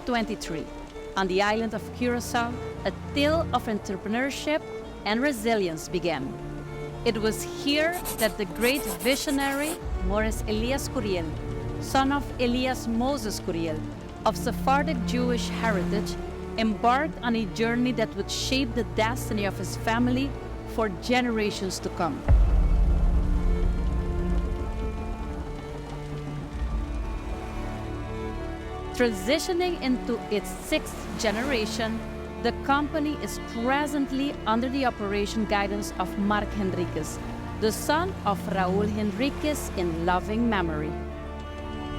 1923, on the island of Curaçao, a tale of entrepreneurship and resilience began. It was here that the great visionary Maurice Elias Curiel, son of Elias Moses Curiel, of Sephardic Jewish heritage, embarked on a journey that would shape the destiny of his family for generations to come. Transitioning into its sixth generation, the company is presently under the operation guidance of Mark Henriquez, the son of Raul Henriquez in loving memory.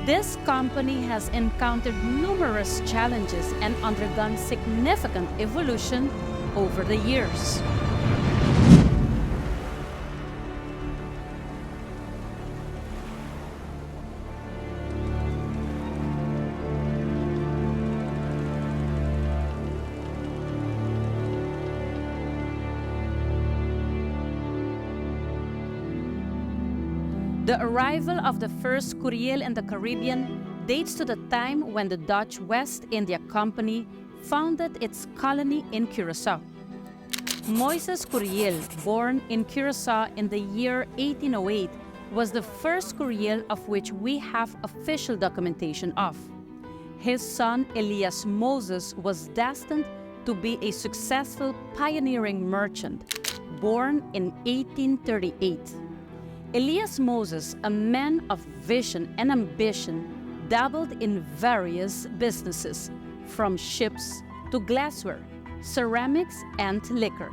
This company has encountered numerous challenges and undergone significant evolution over the years. The arrival of the first Curiel in the Caribbean dates to the time when the Dutch West India Company founded its colony in Curaçao. Moises Curiel, born in Curaçao in the year 1808, was the first Curiel of which we have official documentation of. His son Elias Moses was destined to be a successful pioneering merchant, born in 1838. Elias Moses, a man of vision and ambition, dabbled in various businesses, from ships to glassware, ceramics, and liquor.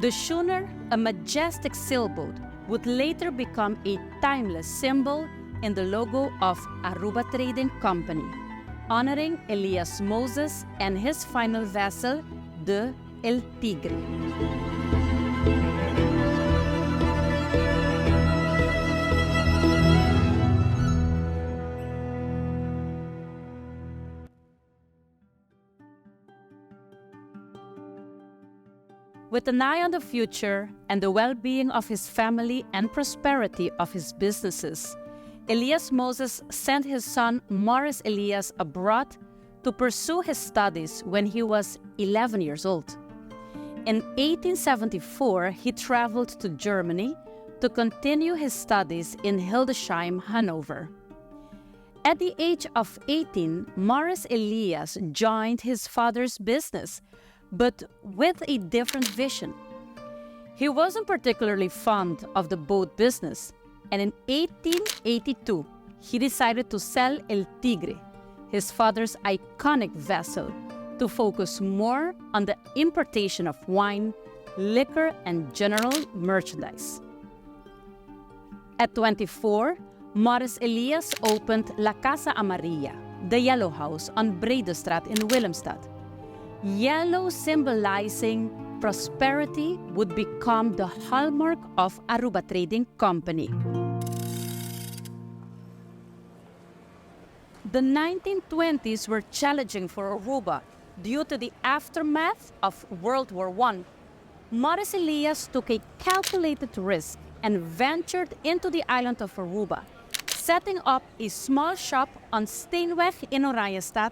The schooner, a majestic sailboat, would later become a timeless symbol in the logo of Aruba Trading Company, honoring Elias Moses and his final vessel, the El Tigre. With an eye on the future and the well-being of his family and prosperity of his businesses, Elias Moses sent his son Maurice Elias abroad to pursue his studies when he was 11 years old. In 1874, he traveled to Germany to continue his studies in Hildesheim, Hanover. At the age of 18, Maurice Elias joined his father's business, but with a different vision. He wasn't particularly fond of the boat business, and in 1882, he decided to sell El Tigre, his father's iconic vessel, to focus more on the importation of wine, liquor, and general merchandise. At 24, Maurice Elias opened La Casa Amarilla, the Yellow House on Bredestraat in Willemstad. Yellow, symbolizing prosperity, would become the hallmark of Aruba Trading Company. The 1920s were challenging for Aruba due to the aftermath of World War I. Maurice Elias took a calculated risk and ventured into the island of Aruba, setting up a small shop on Steenweg in Oranjestad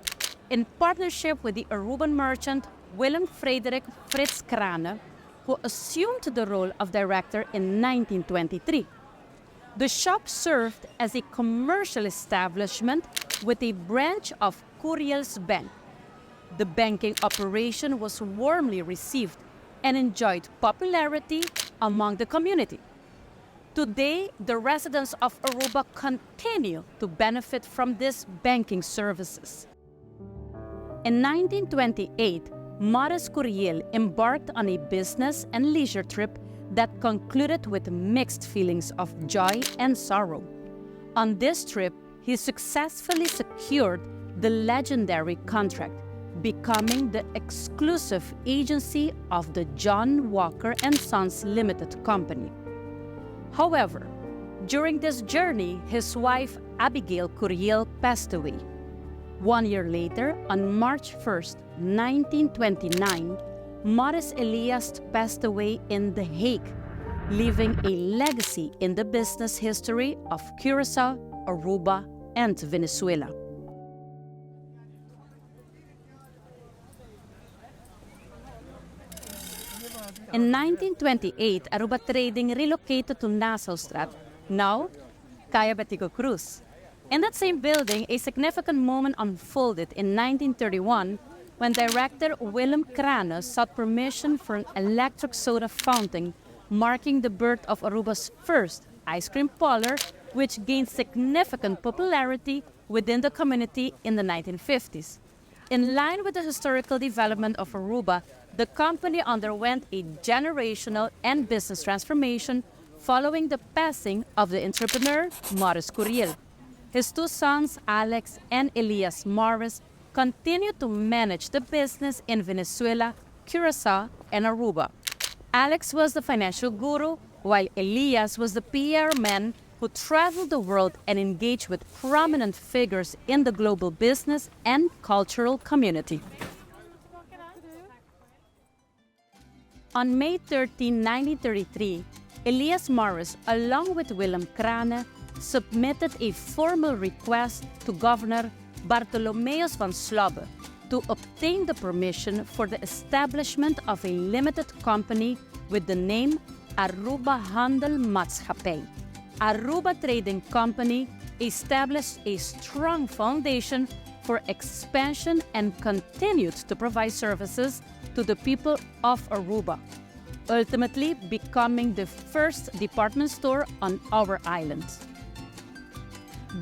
in partnership with the Aruban merchant Willem Frederik Frits Krane, who assumed the role of director in 1923. The shop served as a commercial establishment with a branch of Curiel's Bank. The banking operation was warmly received and enjoyed popularity among the community. Today, the residents of Aruba continue to benefit from these banking services. In 1928, Maurice Curiel embarked on a business and leisure trip that concluded with mixed feelings of joy and sorrow. On this trip, he successfully secured the legendary contract, becoming the exclusive agency of the John Walker & Sons Limited Company. However, during this journey, his wife Abigail Curiel passed away. 1 year later, on March 1st, 1929, Maurice Elias passed away in The Hague, leaving a legacy in the business history of Curaçao, Aruba, and Venezuela. In 1928, Aruba Trading relocated to Nassaustraat, now Calle Betico Cruz. In that same building, a significant moment unfolded in 1931 when director Willem Krane sought permission for an electric soda fountain, marking the birth of Aruba's first ice cream parlor, which gained significant popularity within the community in the 1950s. In line with the historical development of Aruba, the company underwent a generational and business transformation following the passing of the entrepreneur Maurice Curiel. His two sons, Alex and Elias Morris, continued to manage the business in Venezuela, Curaçao, and Aruba. Alex was the financial guru, while Elias was the PR man who traveled the world and engaged with prominent figures in the global business and cultural community. On May 13, 1933, Elias Morris, along with Willem Krane, submitted a formal request to Governor Bartholomeus van Slobbe to obtain the permission for the establishment of a limited company with the name Aruba Handel Maatschappij. Aruba Trading Company established a strong foundation for expansion and continued to provide services to the people of Aruba, ultimately becoming the first department store on our island.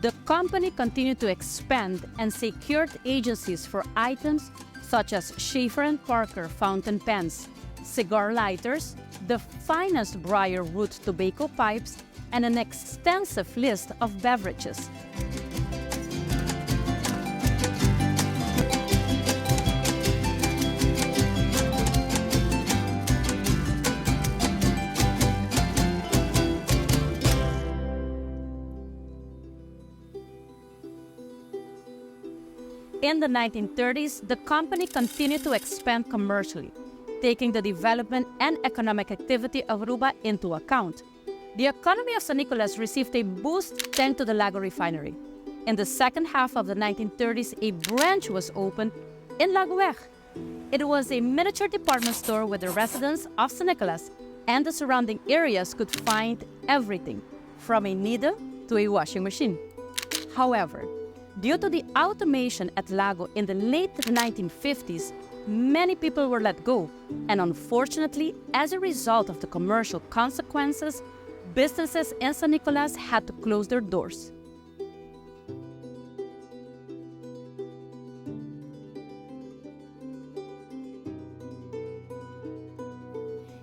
The company continued to expand and secured agencies for items such as Schaefer & Parker fountain pens, cigar lighters, the finest briar root tobacco pipes, and an extensive list of beverages. In the 1930s, the company continued to expand commercially, taking the development and economic activity of Aruba into account. The economy of San Nicolas received a boost thanks to the Lago refinery. In the second half of the 1930s, a branch was opened in Lagoeg. It was a miniature department store where the residents of San Nicolas and the surrounding areas could find everything, from a needle to a washing machine. However, due to the automation at Lago in the late 1950s, many people were let go, and unfortunately, as a result of the commercial consequences, businesses in San Nicolas had to close their doors.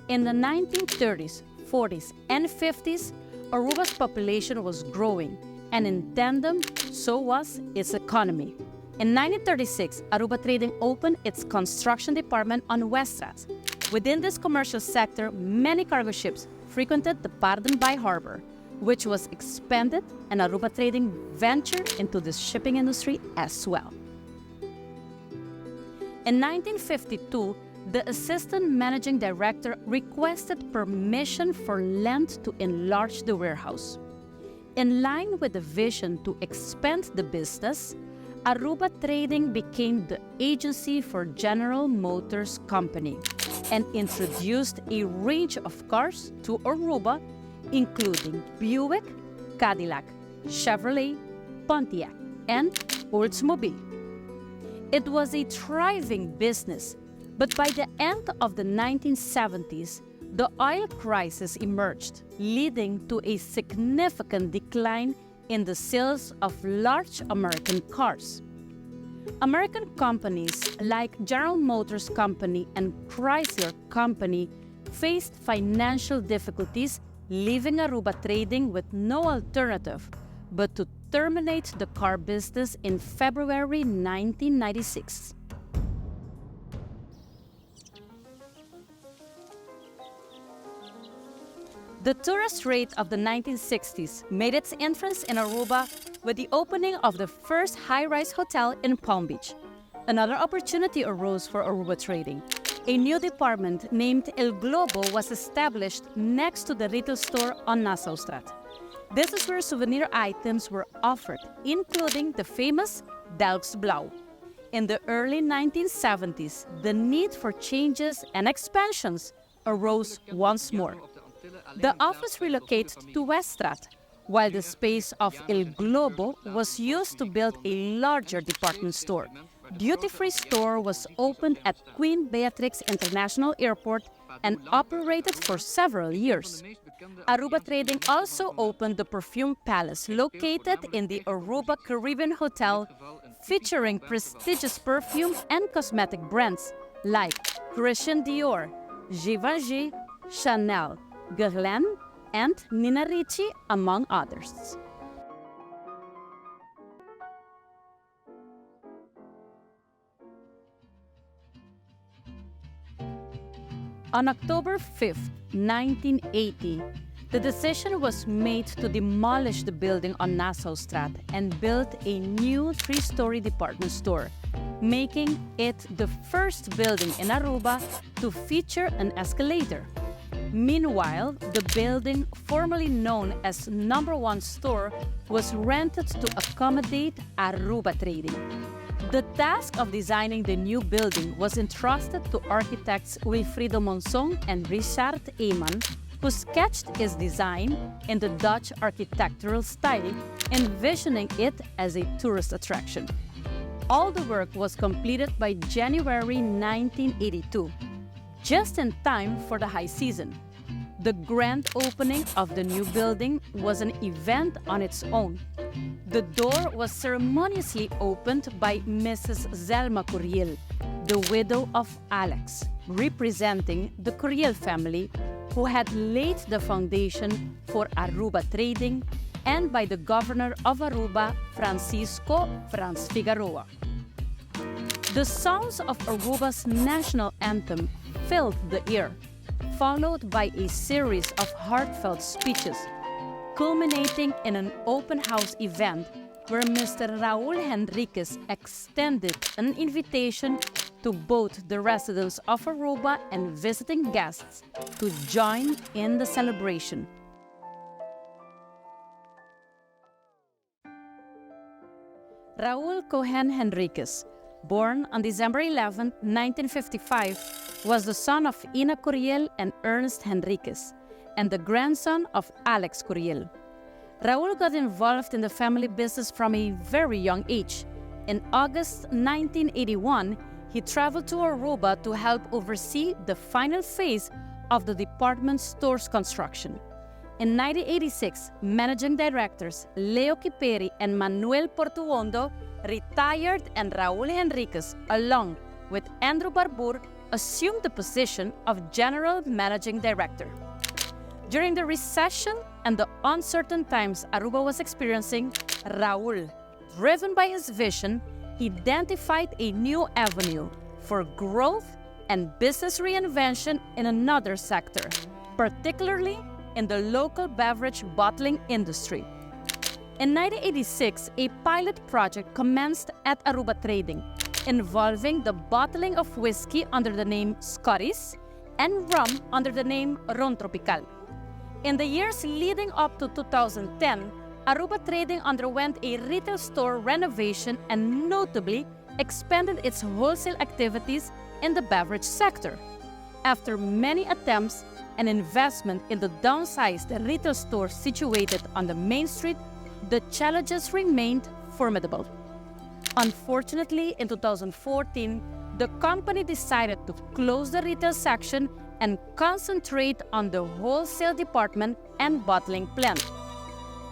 In the 1930s, 40s, and 50s, Aruba's population was growing, and in tandem, so was its economy. In 1936, Aruba Trading opened its construction department on Weststraat. Within this commercial sector, many cargo ships frequented the Paarden Bay Harbor, which was expanded, and Aruba Trading ventured into the shipping industry as well. In 1952, the assistant managing director requested permission for land to enlarge the warehouse. In line with the vision to expand the business, Aruba Trading became the agency for General Motors Company and introduced a range of cars to Aruba, including Buick, Cadillac, Chevrolet, Pontiac, and Oldsmobile. It was a thriving business, but by the end of the 1970s, the oil crisis emerged, leading to a significant decline in the sales of large American cars. American companies like General Motors Company and Chrysler Company faced financial difficulties, leaving Aruba Trading with no alternative but to terminate the car business in February 1996. The tourist rate of the 1960s made its entrance in Aruba with the opening of the first high-rise hotel in Palm Beach. Another opportunity arose for Aruba Trading. A new department named El Globo was established next to the retail store on Nassaustraat. This is where souvenir items were offered, including the famous Delfts Blauw. In the early 1970s, the need for changes and expansions arose once more. The office relocated to Westrat, while the space of El Globo was used to build a larger department store. Duty-free store was opened at Queen Beatrix International Airport and operated for several years. Aruba Trading also opened the Perfume Palace, located in the Aruba Caribbean Hotel, featuring prestigious perfume and cosmetic brands like Christian Dior, Givenchy, Chanel, Guerlain, and Nina Ricci, among others. On October 5, 1980, the decision was made to demolish the building on Nassaustraat and build a new three-story department store, making it the first building in Aruba to feature an escalator. Meanwhile, the building, formerly known as Number 1 Store, was rented to accommodate Aruba Trading. The task of designing the new building was entrusted to architects Wilfrido Monsong and Richard Eman, who sketched his design in the Dutch architectural style, envisioning it as a tourist attraction. All the work was completed by January 1982, just in time for the high season. The grand opening of the new building was an event on its own. The door was ceremoniously opened by Mrs. Zelma Curiel, the widow of Alex, representing the Curiel family, who had laid the foundation for Aruba Trading, and by the governor of Aruba, Francisco Franz Figueroa. The sounds of Aruba's national anthem filled the air, followed by a series of heartfelt speeches, culminating in an open house event where Mr. Raul Henriquez extended an invitation to both the residents of Aruba and visiting guests to join in the celebration. Raul Cohen Henriquez, born on December 11, 1955, was the son of Ina Curiel and Ernest Henriquez, and the grandson of Alex Curiel. Raul got involved in the family business from a very young age. In August 1981, he traveled to Aruba to help oversee the final phase of the department store's construction. In 1986, managing directors Leo Kiperi and Manuel Portuondo retired, and Raul Henriquez, along with Andrew Barbour, assumed the position of general managing director. During the recession and the uncertain times Aruba was experiencing, Raul, driven by his vision, identified a new avenue for growth and business reinvention in another sector, particularly in the local beverage bottling industry. In 1986, a pilot project commenced at Aruba Trading, involving the bottling of whiskey under the name Scotties and rum under the name Ron Tropical. In the years leading up to 2010, Aruba Trading underwent a retail store renovation and notably expanded its wholesale activities in the beverage sector. After many attempts and investment in the downsized retail store situated on the main street, the challenges remained formidable. Unfortunately, in 2014, the company decided to close the retail section and concentrate on the wholesale department and bottling plant.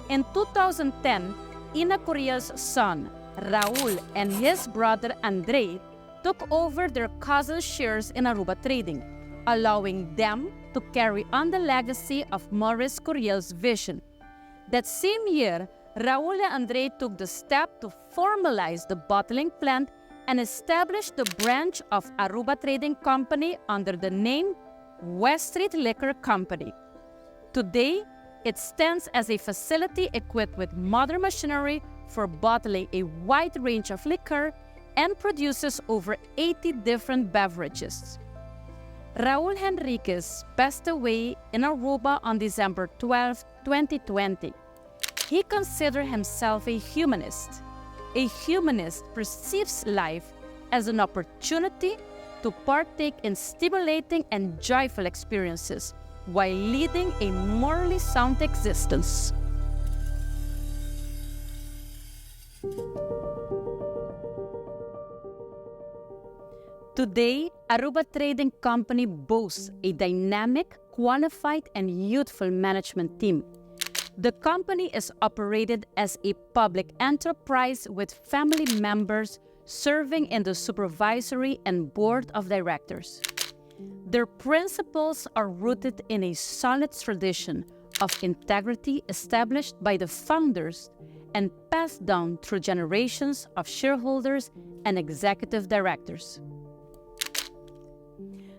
In 2010, Ina Curiel's son, Raul, and his brother Andre took over their cousin's shares in Aruba Trading, allowing them to carry on the legacy of Maurice Curiel's vision. That same year, Raul and Andre took the step to formalize the bottling plant and establish the branch of Aruba Trading Company under the name West Street Liquor Company. Today, it stands as a facility equipped with modern machinery for bottling a wide range of liquor and produces over 80 different beverages. Raul Henriquez passed away in Aruba on December 12, 2020. He considered himself a humanist. A humanist perceives life as an opportunity to partake in stimulating and joyful experiences while leading a morally sound existence. Today, Aruba Trading Company boasts a dynamic, qualified, and youthful management team. The company is operated as a public enterprise with family members serving in the supervisory and board of directors. Their principles are rooted in a solid tradition of integrity established by the founders and passed down through generations of shareholders and executive directors.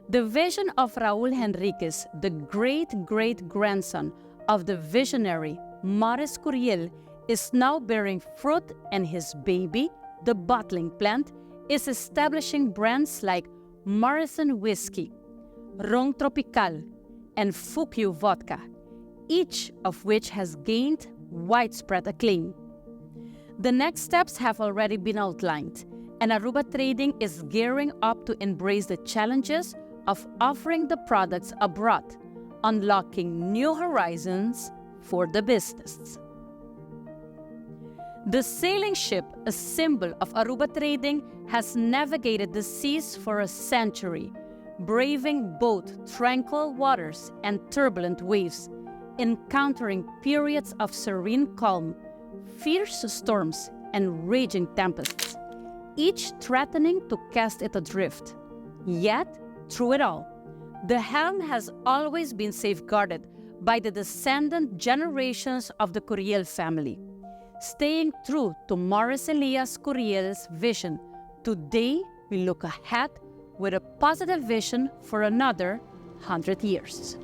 The vision of Raúl Henriquez, the great-great-grandson of the visionary Maurice Curiel, is now bearing fruit, and his baby, the bottling plant, is establishing brands like Morrison Whiskey, Ron Tropical, and Fukyu Vodka, each of which has gained widespread acclaim. The next steps have already been outlined, and Aruba Trading is gearing up to embrace the challenges of offering the products abroad, unlocking new horizons for the business. The sailing ship, a symbol of Aruba Trading, has navigated the seas for a century, braving both tranquil waters and turbulent waves, encountering periods of serene calm, fierce storms, and raging tempests, each threatening to cast it adrift. Yet, through it all, the helm has always been safeguarded by the descendant generations of the Curiel family. Staying true to Maurice Elias Curiel's vision, today we look ahead with a positive vision for another 100 years.